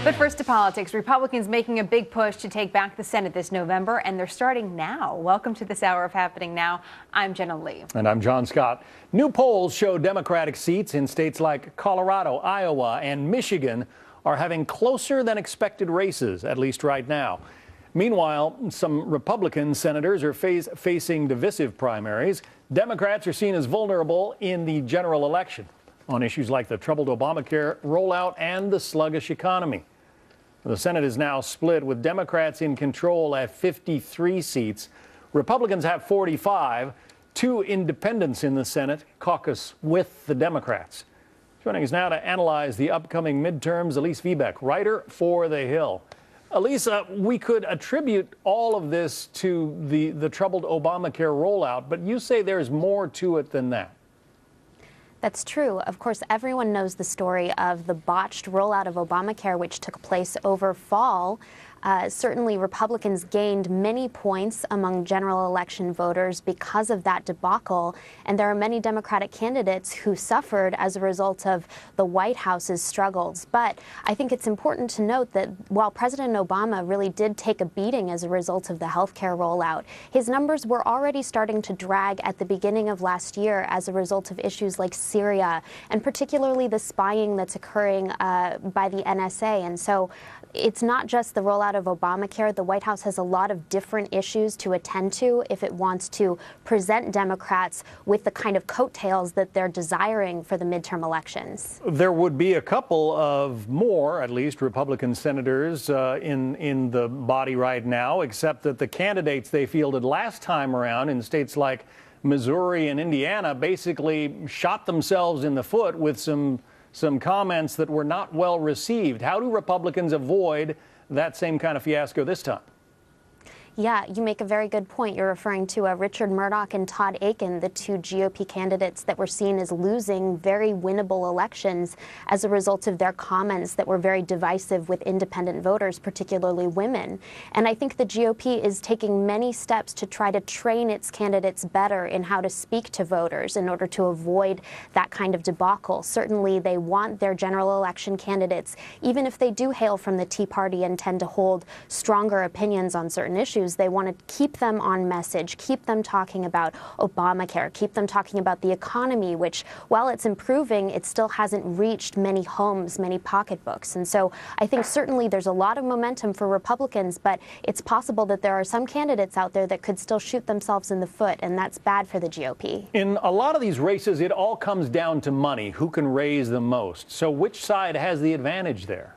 But first to politics. Republicans making a big push to take back the Senate this November, and they're starting now. Welcome to this hour of Happening Now. I'm Jenna Lee. And I'm John Scott. New polls show Democratic seats in states like Colorado, Iowa, and Michigan are having closer than expected races, at least right now. Meanwhile, some Republican senators are facing divisive primaries. Democrats are seen as vulnerable in the general election on issues like the troubled Obamacare rollout and the sluggish economy. The Senate is now split, with Democrats in control at 53 seats. Republicans have 45. Two independents in the Senate caucus with the Democrats. Joining us now to analyze the upcoming midterms, Elise Viebeck, writer for The Hill. Elise, we could attribute all of this to the troubled Obamacare rollout, but you say there's more to it than that. That's true. Of course, everyone knows the story of the botched rollout of Obamacare, which took place over fall. Certainly, Republicans gained many points among general election voters because of that debacle, and there are many Democratic candidates who suffered as a result of the White House's struggles. But I think it's important to note that while President Obama really did take a beating as a result of the health care rollout, his numbers were already starting to drag at the beginning of last year as a result of issues like Syria, and particularly the spying that's occurring by the NSA. And so it's not just the rollout of Obamacare. The White House has a lot of different issues to attend to if it wants to present Democrats with the kind of coattails that they're desiring for the midterm elections. There would be a couple of more, at least, Republican senators in the body right now, except that the candidates they fielded last time around in states like Missouri and Indiana basically shot themselves in the foot with some comments that were not well received. How do Republicans avoid that same kind of fiasco this time? Yeah, you make a very good point. You're referring to Richard Murdoch and Todd Akin, the two GOP candidates that were seen as losing very winnable elections as a result of their comments that were very divisive with independent voters, particularly women. And I think the GOP is taking many steps to try to train its candidates better in how to speak to voters in order to avoid that kind of debacle. Certainly, they want their general election candidates, even if they do hail from the Tea Party and tend to hold stronger opinions on certain issues, they want to keep them on message, keep them talking about Obamacare, keep them talking about the economy, which, while it's improving, it still hasn't reached many homes, many pocketbooks. And so I think certainly there's a lot of momentum for Republicans, but it's possible that there are some candidates out there that could still shoot themselves in the foot, and that's bad for the GOP. In a lot of these races, it all comes down to money, who can raise the most. So which side has the advantage there?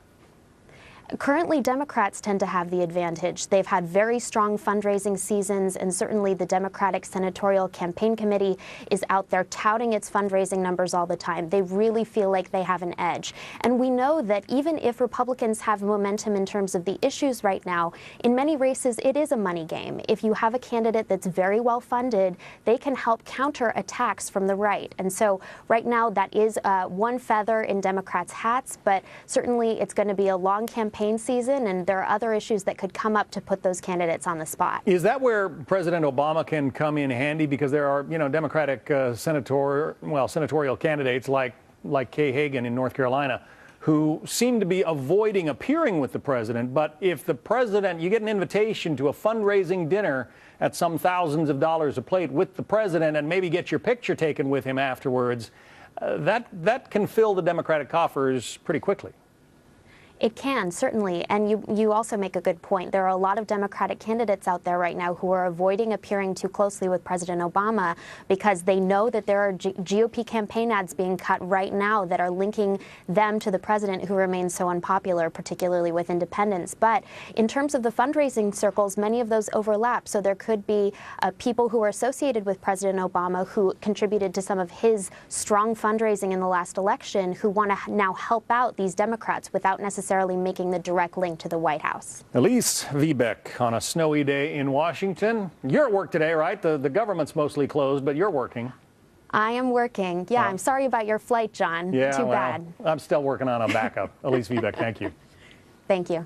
Currently, Democrats tend to have the advantage. They've had very strong fundraising seasons, and certainly the Democratic Senatorial Campaign Committee is out there touting its fundraising numbers all the time. They really feel like they have an edge. And we know that even if Republicans have momentum in terms of the issues right now, in many races it is a money game. If you have a candidate that's very well funded, they can help counter attacks from the right. And so right now that is one feather in Democrats' hats, but certainly it's going to be a long campaign season, and there are other issues that could come up to put those candidates on the spot. Is that where President Obama can come in handy? Because there are, Democratic senatorial candidates like Kay Hagan in North Carolina who seem to be avoiding appearing with the president. But if the president, you get an invitation to a fundraising dinner at some thousands of dollars a plate with the president and maybe get your picture taken with him afterwards, that can fill the Democratic coffers pretty quickly. It can, certainly. And you also make a good point. There are a lot of Democratic candidates out there right now who are avoiding appearing too closely with President Obama because they know that there are GOP campaign ads being cut right now that are linking them to the president, who remains so unpopular, particularly with independents. But in terms of the fundraising circles, many of those overlap. So there could be people who are associated with President Obama who contributed to some of his strong fundraising in the last election who want to now help out these Democrats without necessarily making the direct link to the White House. Elise Viebeck on a snowy day in Washington. You're at work today, right? The government's mostly closed, but you're working. I am working. Yeah, I'm sorry about your flight, John. Yeah, Too bad. I'm still working on a backup. Elise Viebeck, thank you. Thank you.